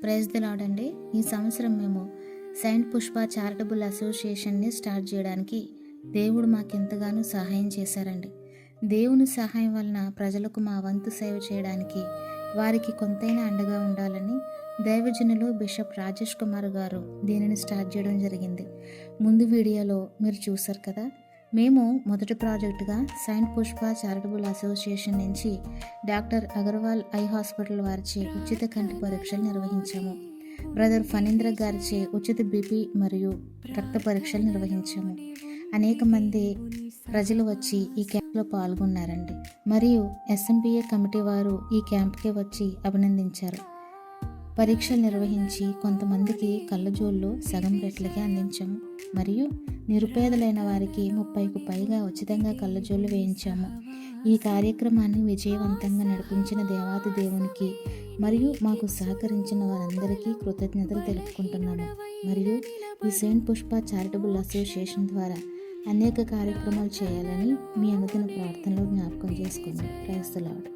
Praise the lord అండి. ఈ సంవత్సరం మేము సెయింట్ పుష్ప చారిటబుల్ అసోసియేషన్ని స్టార్ట్ చేయడానికి దేవుడు మాకెంతగానో సహాయం చేశారండి. దేవుని సహాయం వలన ప్రజలకు మా వంతు సేవ చేయడానికి వారికి కొంతైనా అండగా ఉండాలని దైవజనులు బిషప్ రాజేష్ కుమార్ గారు దీనిని స్టార్ట్ చేయడం జరిగింది. ముందు వీడియోలో మీరు చూశారు కదా. మేము మొదటి ప్రాజెక్టుగా సెయింట్ పుష్ప చారిటబుల్ అసోసియేషన్ నుంచి డాక్టర్ అగర్వాల్ ఐ హాస్పిటల్ వారిచే ఉచిత కంటి పరీక్షలు నిర్వహించాము. బ్రదర్ ఫణీంద్ర గారిచే ఉచిత బీపీ మరియు రక్త పరీక్షలు నిర్వహించాము. అనేక మంది ప్రజలు వచ్చి ఈ క్యాంప్లో పాల్గొన్నారండి. మరియు ఎస్ఎంపిఏ కమిటీ వారు ఈ క్యాంప్కి వచ్చి అభినందించారు. పరీక్షలు నిర్వహించి కొంతమందికి కళ్ళజోళ్ళు సగం రేట్లకే అందించాము. మరియు నిరుపేదలైన వారికి 30కు పైగా ఉచితంగా కళ్ళజోళ్ళు వేయించాము. ఈ కార్యక్రమాన్ని విజయవంతంగా నడిపించిన దేవాది దేవునికి మరియు మాకు సహకరించిన వారందరికీ కృతజ్ఞతలు తెలుపుకుంటున్నాము. మరియు ఈ సెయింట్ పుష్ప చారిటబుల్ అసోసియేషన్ ద్వారా అనేక కార్యక్రమాలు చేయాలని మీ అనుదిన ప్రార్థనలో జ్ఞాపకం చేసుకోండి. Praise the lord.